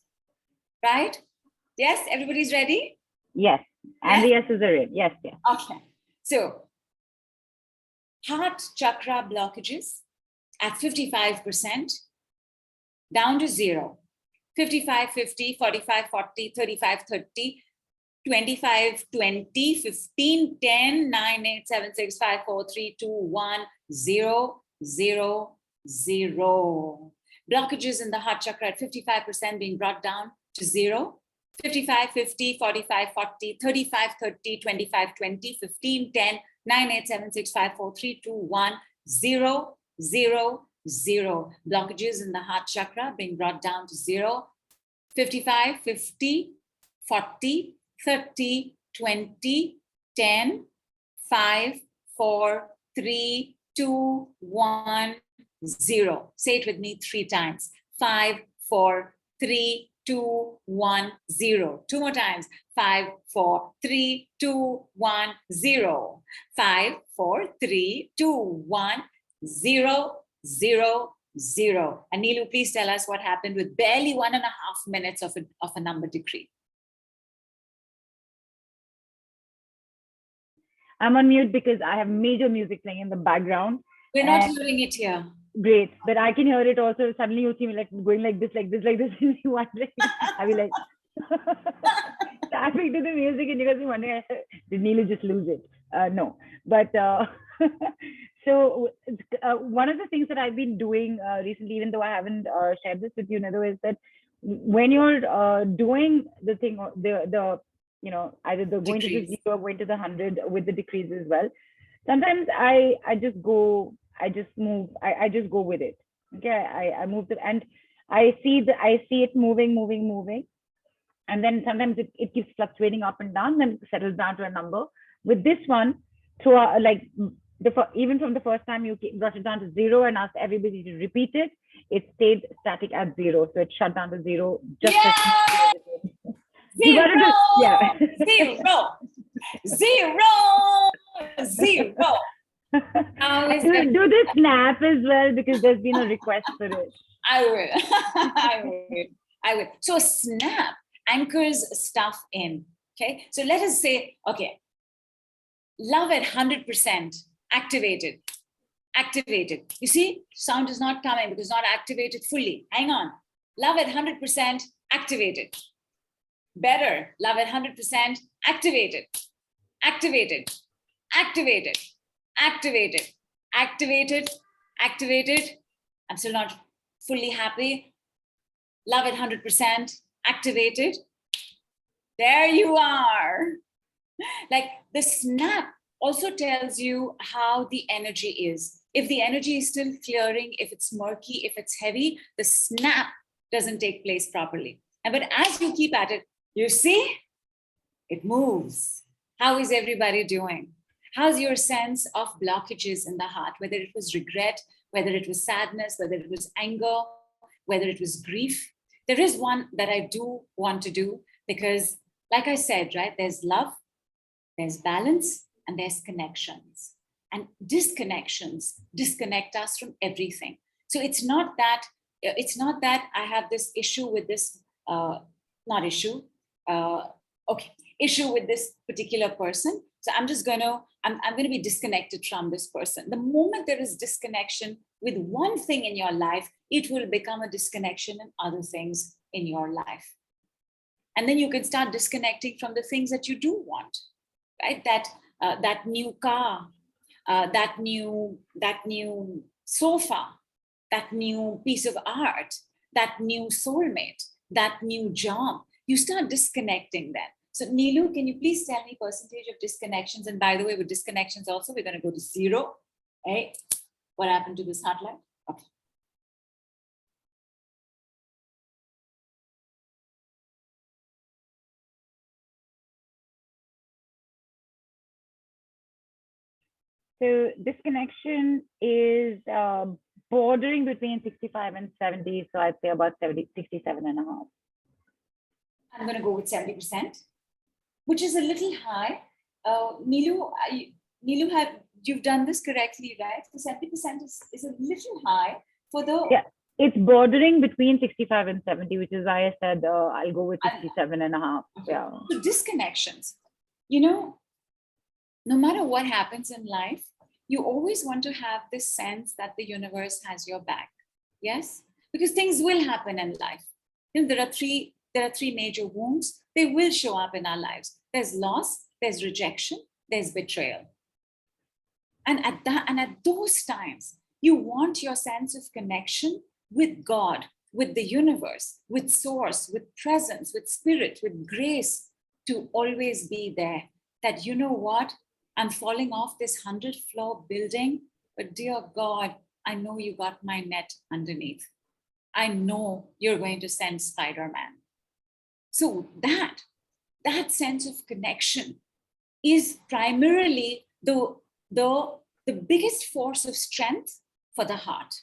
Right? Yes, everybody's ready? Yes. And the yeses are in. Yes, yes. Okay. So heart chakra blockages at 55%, down to 0. 55, 50, 45, 40, 35, 30, 25, 20, 15, 10, 9, 8, 7, 6, 5, 4, 3, 2, 1, 0, 0, 0. Blockages in the heart chakra at 55% being brought down to 0. 55, 50, 45, 40, 35, 30, 25, 20, 15, 10, 9, 8, 7, 6, 5, 4, 3, 2, 1, 0, 0, 0. Blockages in the heart chakra being brought down to 0. 55, 50, 40, 30, 20, 10, 5, 4, 3, 2, 1, 0. Say it with me 3 times. 5, 4, 3, 2, 1, 0. 2 more times. 5, 4, 3, 2, 1, 0. 5, 4, 3, 2, 1, 0, 0, 0. And Neelu, please tell us what happened with barely 1.5 minutes of a number decree. I'm on mute because I have major music playing in the background. We're not hearing it here. Great, but I can hear it also. Suddenly you see me like going like this, and you wondering, I'll be like tapping to the music, and you guys be wondering, did Neelu just lose it? No, but so one of the things that I've been doing recently, even though I haven't shared this with you, Nidhu, is that when you're doing the thing, either the going to the 0 or going to the 100 with the decrees as well, sometimes I just go with it. Okay, I move and I see it moving, and then sometimes it keeps fluctuating up and down, then settles down to a number. With this one, even from the first time you brought it down to 0 and asked everybody to repeat it, it stayed static at 0, so it shut down to 0. Just Zero! Yeah. 0! 0! 0! Do this snap as well, because there's been a request for it. I will. So snap anchors stuff in. Okay. So let us say, okay, love at 100%, activated. You see, sound is not coming because not activated fully. Hang on. Love at 100%, activated. Better. Love at 100%, activated. I'm still not fully happy. Love at 100%, activated. There you are. Like the snap also tells you how the energy is. If the energy is still clearing, if it's murky, if it's heavy, the snap doesn't take place properly. But as you keep at it, you see, it moves. How is everybody doing? How's your sense of blockages in the heart, whether it was regret, whether it was sadness, whether it was anger, whether it was grief? There is one that I do want to do because, like I said, right, there's love, there's balance, and there's connections. And disconnections disconnect us from everything. So it's not that I have this issue with this, issue with this particular person. So I'm going to be disconnected from this person. The moment there is disconnection with one thing in your life, it will become a disconnection in other things in your life. And then you can start disconnecting from the things that you do want, right? That new car, that new sofa, that new piece of art, that new soulmate, that new job. You start disconnecting then. So Neelu, can you please tell me percentage of disconnections? And by the way, with disconnections also, we're going to go to 0. Right? What happened to this heart line? Okay. So disconnection is bordering between 65 and 70. So I'd say about 67 and a half. I'm going to go with 70%, which is a little high. Neelu, you've done this correctly, right? So 70% is a little high for the... Yeah, it's bordering between 65 and 70, which is why I said I'll go with 67 and a half. Yeah. So disconnections, no matter what happens in life, you always want to have this sense that the universe has your back. Yes? Because things will happen in life. There are three major wounds. They will show up in our lives. There's loss, there's rejection, there's betrayal. And at those times, you want your sense of connection with God, with the universe, with source, with presence, with spirit, with grace to always be there. That, you know what? I'm falling off this 100-floor building, but dear God, I know you got my net underneath. I know you're going to send Spider-Man. So that sense of connection is primarily the biggest force of strength for the heart,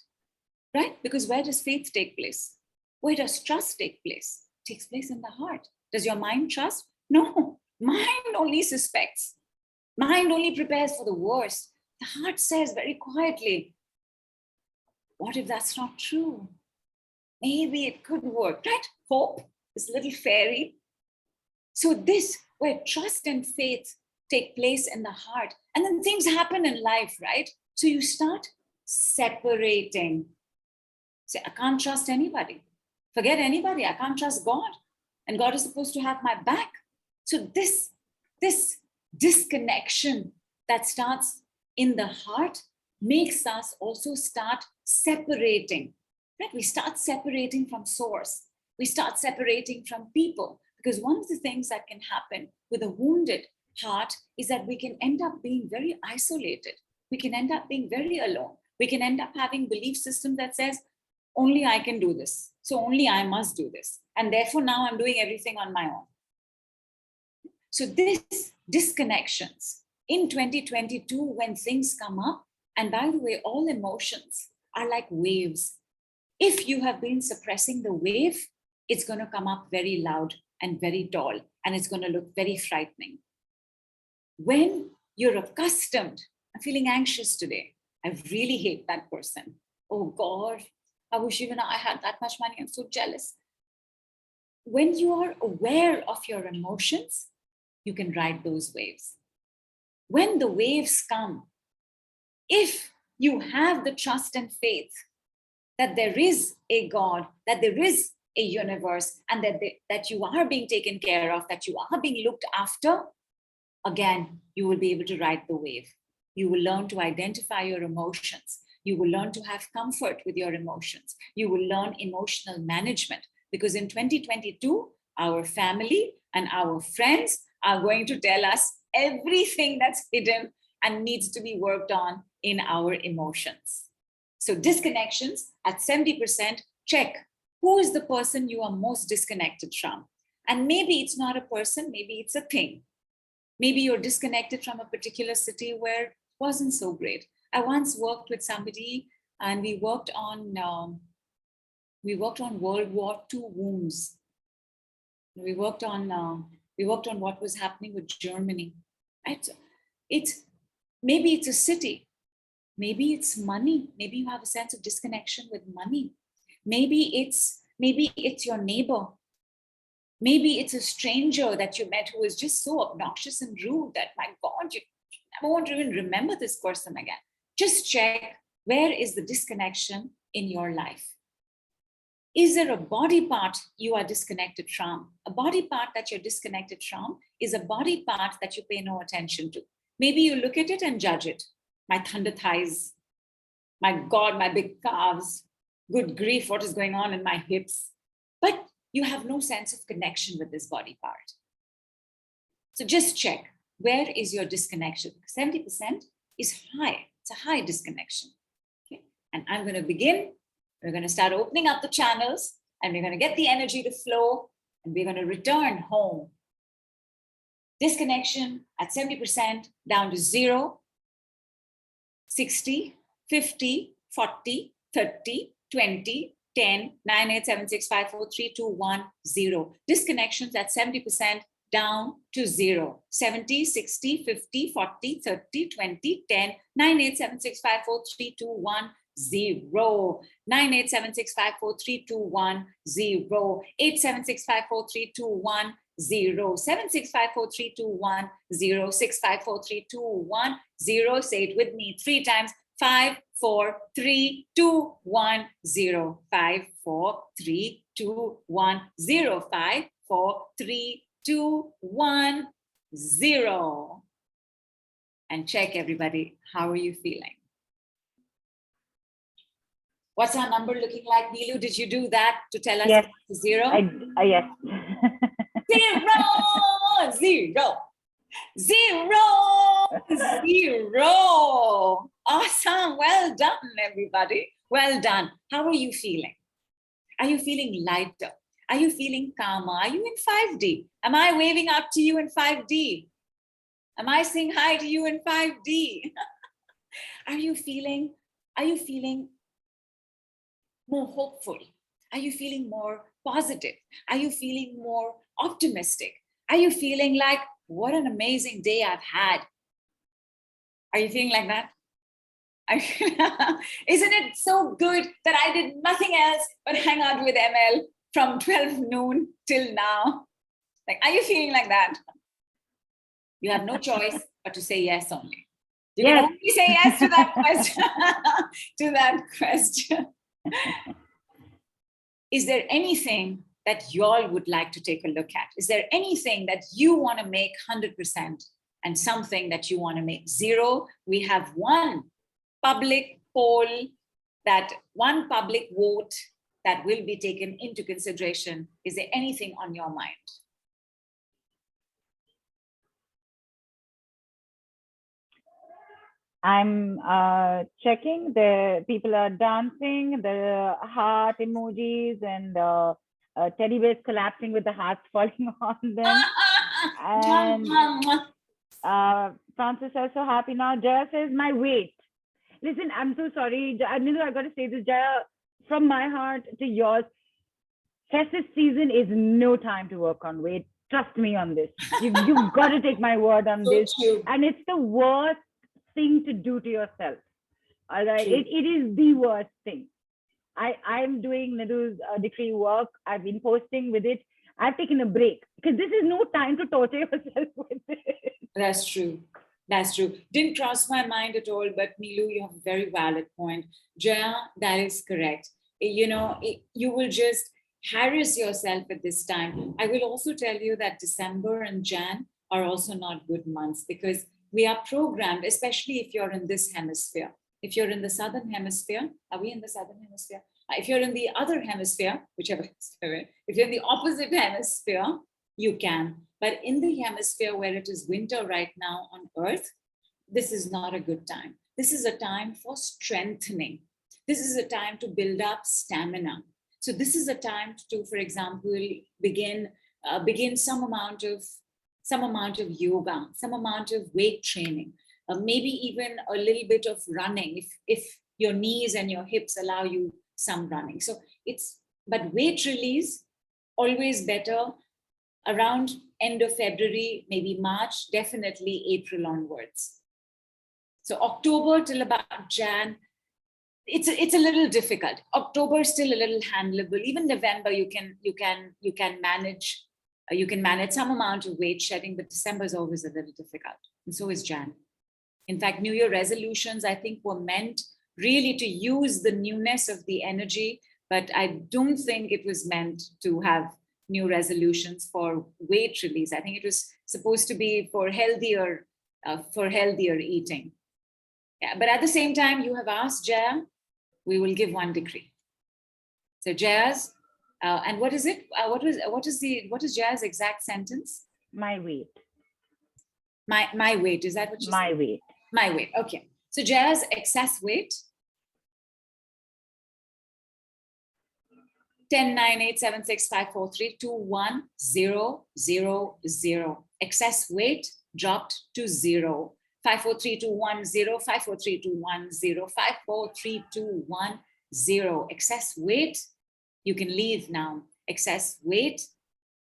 right? Because where does faith take place? Where does trust take place? It takes place in the heart. Does your mind trust? No, mind only suspects. Mind only prepares for the worst. The heart says very quietly, what if that's not true? Maybe it could work, right? Hope, this little fairy. So this, where trust and faith take place in the heart, and then things happen in life, right? So you start separating. Say, I can't trust anybody. Forget anybody. I can't trust God. And God is supposed to have my back. So this disconnection that starts in the heart makes us also start separating. Right? We start separating from source. We start separating from people. Because one of the things that can happen with a wounded heart is that we can end up being very isolated. We can end up being very alone. We can end up having belief system that says, only I can do this. So only I must do this. And therefore now I'm doing everything on my own. So this disconnections in 2022, when things come up, and by the way, all emotions are like waves. If you have been suppressing the wave, it's going to come up very loud and very tall, and it's going to look very frightening. When you're accustomed, I'm feeling anxious today. I really hate that person. Oh God, I wish even I had that much money. I'm so jealous. When you are aware of your emotions, you can ride those waves. When the waves come, if you have the trust and faith that there is a God, that there is a universe, and that you are being taken care of, that you are being looked after, again, you will be able to ride the wave. You will learn to identify your emotions. You will learn to have comfort with your emotions. You will learn emotional management, because in 2022, our family and our friends are going to tell us everything that's hidden and needs to be worked on in our emotions. So disconnections at 70%, check who is the person you are most disconnected from. And maybe it's not a person, maybe it's a thing. Maybe you're disconnected from a particular city where it wasn't so great. I once worked with somebody and we worked on World War II wounds. We worked on what was happening with Germany. Maybe it's a city. Maybe it's money. Maybe you have a sense of disconnection with money. Maybe it's your neighbor. Maybe it's a stranger that you met who is just so obnoxious and rude that, my God, you never want to even remember this person again. Just check, where is the disconnection in your life? Is there a body part you are disconnected from? A body part that you're disconnected from is a body part that you pay no attention to. Maybe you look at it and judge it. My thunder thighs, my God, my big calves, good grief, what is going on in my hips? But you have no sense of connection with this body part. So just check, where is your disconnection? 70% is high, it's a high disconnection. Okay? And I'm going to begin. We're going to start opening up the channels and we're going to get the energy to flow and we're going to return home. Disconnection at 70% down to 0, 60, 50, 40, 30, 20, 10, 9, 8, 7, 6, 5, 4, 3, 2, 1, 0. Disconnections at 70% down to 0. 70, 60, 50, 40, 30, 20, 10, 9, 8, 7, 6, 5, 4, 3, 2, 1, 0. 9, 8, 7, 6, 5, 4, 3, 2, 1, 0. 8, 7, 6, 5, 4, 3, 2, 1, 0. 7, 6, 5, 4, 3, 2, 1, 0. 6, 5, 4, 3, 2, 1, 0. Say it with me 3 times. 5, 4, 3, 2, 1, 0. 5, 4, 3, 2, 1, 0. 5, 4, 3, 2, 1, 0. And check, everybody, how are you feeling? What's our number looking like? Neelu, did you do that to tell us Yes. it's 0? Yes. 0, 0, 0, 0. Awesome. Well done, everybody. Well done. How are you feeling? Are you feeling lighter? Are you feeling calmer? Are you in 5D? Am I waving up to you in 5D? Am I saying hi to you in 5D? Are you feeling more hopeful? Are you feeling more positive? Are you feeling more optimistic? Are you feeling like, what an amazing day I've had? Are you feeling like that? Isn't it so good that I did nothing else but hang out with ML from 12 noon till now? Like, are you feeling like that? You have no choice but to say yes only. You can only say yes to that question. To that question. Is there anything that y'all would like to take a look at? Is there anything that you want to make 100% and something that you want to make 0? We have one public poll, one public vote that will be taken into consideration. Is there anything on your mind? I'm checking. The people are dancing, the heart emojis and teddy bears collapsing with the hearts falling on them. And Francis is so happy now. Jaya says, my weight. Listen, I'm so sorry. Nidhu, I got to say this, Jaya, from my heart to yours. Festive season is no time to work on weight. Trust me on this. You've got to take my word on this. True. And it's the worst thing to do to yourself. All right. It is the worst thing. I'm doing Nidhu's decree work. I've been posting with it. I've taken a break because this is no time to torture yourself with it. That's true. That's true. Didn't cross my mind at all, but Neelu, you have a very valid point. Jaya, that is correct. You know, you will just harass yourself at this time. I will also tell you that December and Jan are also not good months because we are programmed, especially if you're in this hemisphere. If you're in the southern hemisphere, are we in the southern hemisphere? If you're in the other hemisphere, whichever hemisphere, if you're in the opposite hemisphere, you can. But in the hemisphere where it is winter right now on Earth, this is not a good time. This is a time for strengthening. This is a time to build up stamina. So this is a time to, for example, begin some amount of yoga, some amount of weight training, maybe even a little bit of running if your knees and your hips allow you some running. So but weight release, always better around end of February, maybe March, definitely April onwards. So October till about Jan, it's a little difficult. October is still a little handleable. Even November, you can manage some amount of weight shedding, but December is always a little difficult, and so is Jan. In fact, New Year resolutions, I think, were meant really to use the newness of the energy, but I don't think it was meant to have new resolutions for weight release. I think it was supposed to be for healthier eating. Yeah, but at the same time, you have asked Jaya, we will give one decree. So Jaya's, and what is it? What is Jaya's exact sentence? My weight. My weight, is that what you My said? weight. My weight, okay. So Jaya's excess weight, 10987654321000. Excess weight dropped to 0. 543210, 543210, 543210. Excess weight, you can leave now. Excess weight,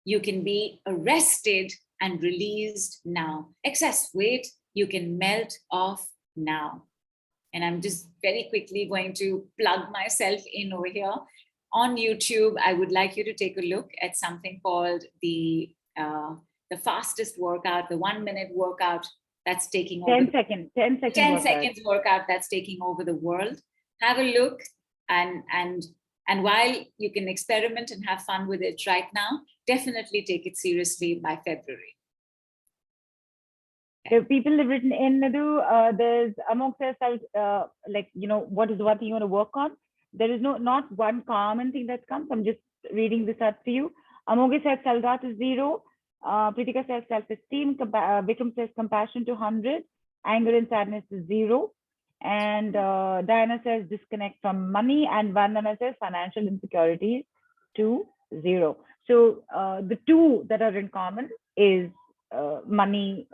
you can be arrested and released now. Excess weight, you can melt off now. And I'm just very quickly going to plug myself in over here. On YouTube, I would like you to take a look at something called the fastest workout, the 1 minute workout that's taking over. 10 seconds workout that's taking over the world. Have a look, and while you can experiment and have fun with it right now, definitely take it seriously by February. So people have written in, Nidhu, there's Amok says, what is the one thing you want to work on? There is not one common thing that comes. I'm just reading this out for you. Amok says self-doubt is 0. Pritika says self-esteem. Vikram says compassion to 100. Anger and sadness is 0. And Diana says disconnect from money. And Vandana says financial insecurities to 0. So the two that are in common is money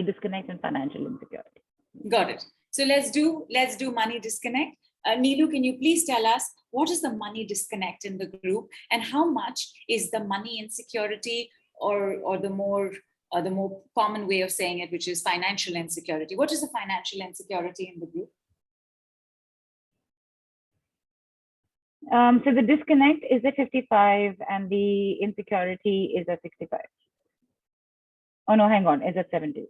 disconnect and financial insecurity. Got it. So let's do money disconnect. Nidhu, can you please tell us what is the money disconnect in the group, and how much is the money insecurity, or the more common way of saying it, which is financial insecurity? What is the financial insecurity in the group? So the disconnect is at 55 and the insecurity is at 65. Oh no, hang on, is at 70.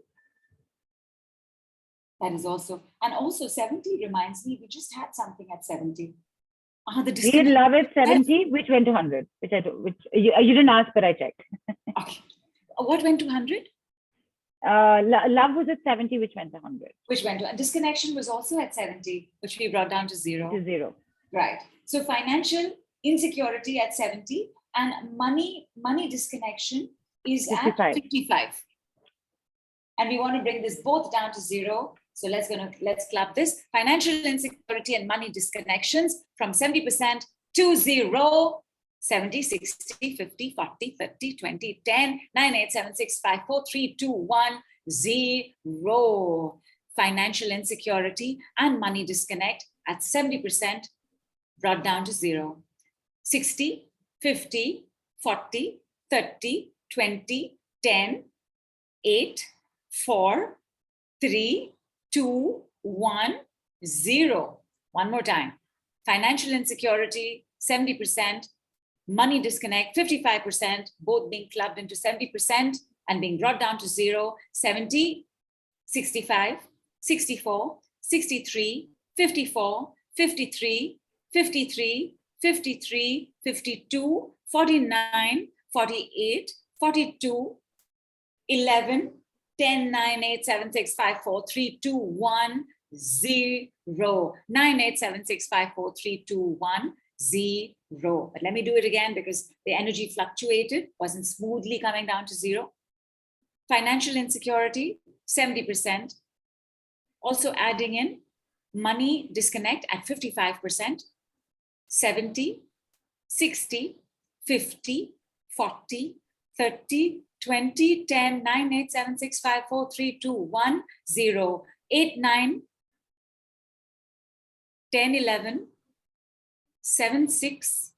That is also, and also 70 reminds me, we just had something at 70. We had love at 70, which went to 100, which you didn't ask, but I checked. Okay. What went to 100? Love was at 70, which went to 100. Which went to, disconnection was also at 70, which we brought down to 0. To 0. Right. So financial insecurity at 70 and money disconnection is 55. At 55. And we want to bring this both down to 0. So let's club this. Financial insecurity and money disconnections from 70% to 0. 70, 60, 50, 40, 50, 20, 10, 9, 8, 7, 6, 5, 4, 3, 2, 1, 0. Financial insecurity and money disconnect at 70% brought down to 0. 60, 50, 40, 30, 20, 10, 8, 4, 3, 2, 1, 0. One more time. Financial insecurity, 70%. Money disconnect, 55%, both being clubbed into 70% and being brought down to 0. 70, 65, 64, 63, 54, 53, 53, 53, 52, 49, 48, 42, 11, 10, 9, 8, 7, 6, 5, 4, 3, 2, 1, 0. 9, 8, 7, 6, 5, 4, 3, 2, 1, 0. But let me do it again because the energy fluctuated, wasn't smoothly coming down to 0. Financial insecurity, 70%. Also adding in money disconnect at 55%, 70, 60, 50, 40, 30, 20, 10, 9, 8, 7, 6, 5, 4, 3, 2, 1, 0, 8, 9, 10, 11, 7, 6,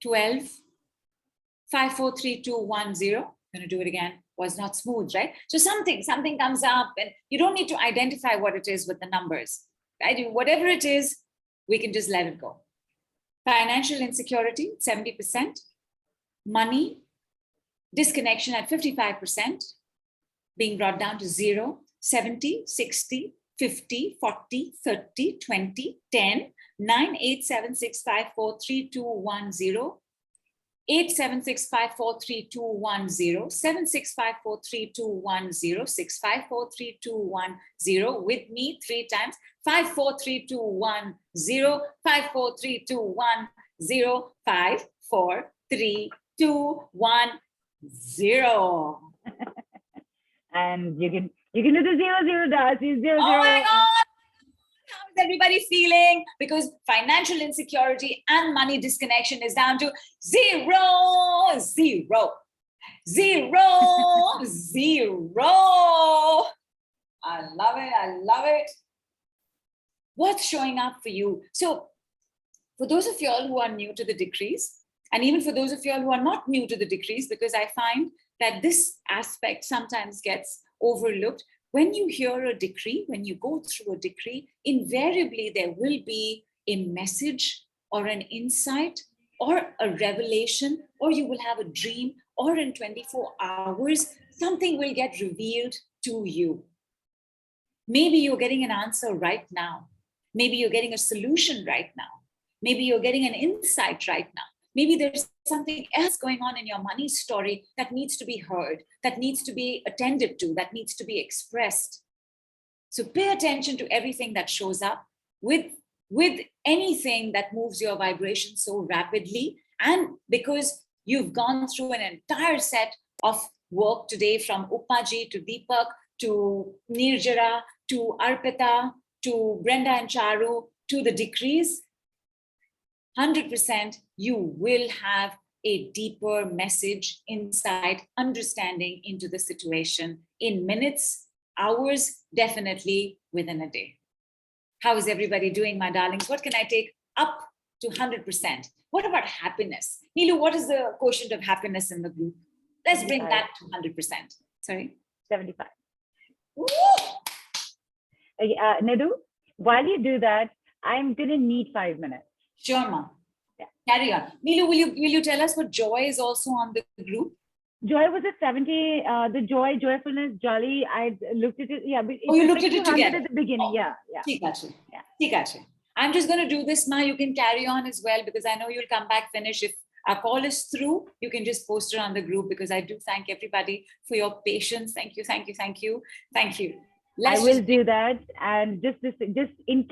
12, 5, 4, 3, 2, 1, 0. I'm going to do it again. Was not smooth, right? So something comes up and you don't need to identify what it is with the numbers, right? Whatever it is, we can just let it go. Financial insecurity, 70%. Money disconnection at 55%, being brought down to 0, 70, 60, 50, 40, 30, 20, 10, 9, 8, 7, 6, 5, 4, 3, 2, 1, 0. 8, 7, 6, 5, 4, 3, 2, 1, 0, 7, 6, 5, 4, 3, 2, 1, 0, 6, 5, 4, 3, 2, 1, 0. With me 3 times. 5, 4, 3, 2, 1, 0, 5, 4, 3, 2, 1, 0, 5, 4, 3, 2, 1, 0. And you can do the 0, 0 dots. 0, 0. Oh my God! How is everybody feeling? Because financial insecurity and money disconnection is down to 0, 0, 0, 0. I love it. I love it. What's showing up for you? So for those of you all who are new to the decrees, and even for those of you all who are not new to the decrees, because I find that this aspect sometimes gets overlooked. When you hear a decree, when you go through a decree, invariably there will be a message or an insight or a revelation, or you will have a dream, or in 24 hours, something will get revealed to you. Maybe you're getting an answer right now. Maybe you're getting a solution right now. Maybe you're getting an insight right now. Maybe there's something else going on in your money story that needs to be heard, that needs to be attended to, that needs to be expressed. So pay attention to everything that shows up with anything that moves your vibration so rapidly. And because you've gone through an entire set of work today, from Upaji to Deepak to Nirjara to Arpita to Brenda and Charu to the decrees, 100% you will have a deeper message, insight, understanding into the situation in minutes, hours, definitely within a day. How is everybody doing, my darlings? What can I take up to 100%? What about happiness? Neelu, what is the quotient of happiness in the group? Let's bring that to 100%. Sorry? 75. Nidhu, while you do that, I'm going to need 5 minutes. Sure, Ma. Yeah. Carry on. Neelu, will you tell us what joy is also on the group? Joy was at 70. The joyfulness, jolly. I looked at it. Yeah. Oh, you looked at it together at the beginning. Oh. Yeah. I'm just going to do this now. You can carry on as well, because I know you'll come back, finish. If our call is through, you can just post it on the group, because I do thank everybody for your patience. Thank you. I will do that. And just in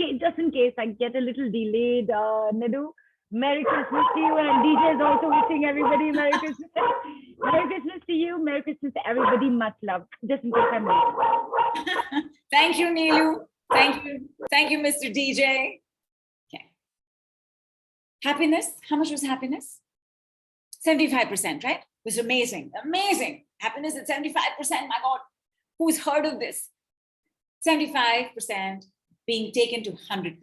case I get a little delayed, Nidhu, Merry Christmas to you, and DJ is also wishing everybody Merry Christmas. Merry Christmas to you. Merry Christmas to everybody. Much love. Just in case I'm late. Thank you, Neelu. Thank you, Mr. DJ. Okay. Happiness. How much was happiness? 75%, right? It was amazing. Happiness at 75%. My God, who's heard of this? 75% being taken to 100%.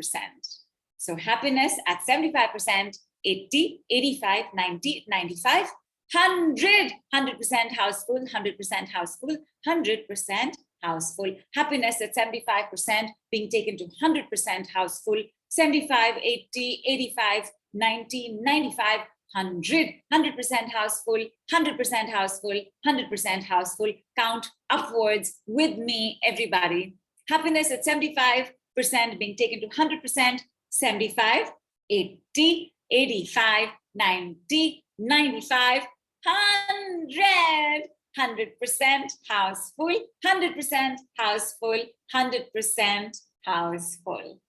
So happiness at 75%, 80, 85, 90, 95, 100, 100% house full, 100% house full, 100% house full. Happiness at 75% being taken to 100% house full, 75, 80, 85, 90, 95, 100, 100% house full, 100% house full, 100% house full. Count upwards with me, everybody. Happiness at 75% being taken to 100%, 75, 80, 85, 90, 95, 100, 100% house full, 100% house full, 100% house full.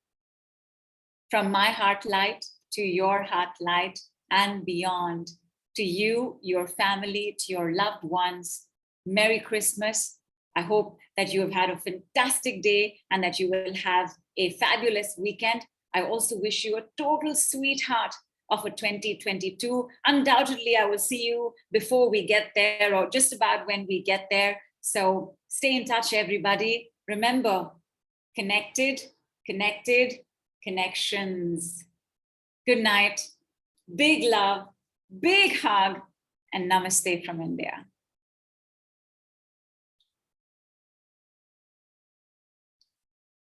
From my heart light to your heart light and beyond, to you, your family, to your loved ones, Merry Christmas, I hope that you have had a fantastic day and that you will have a fabulous weekend. I also wish you a total sweetheart of a 2022. Undoubtedly, I will see you before we get there or just about when we get there. So stay in touch, everybody. Remember, connected, connected, connections. Good night, big love, big hug, and namaste from India.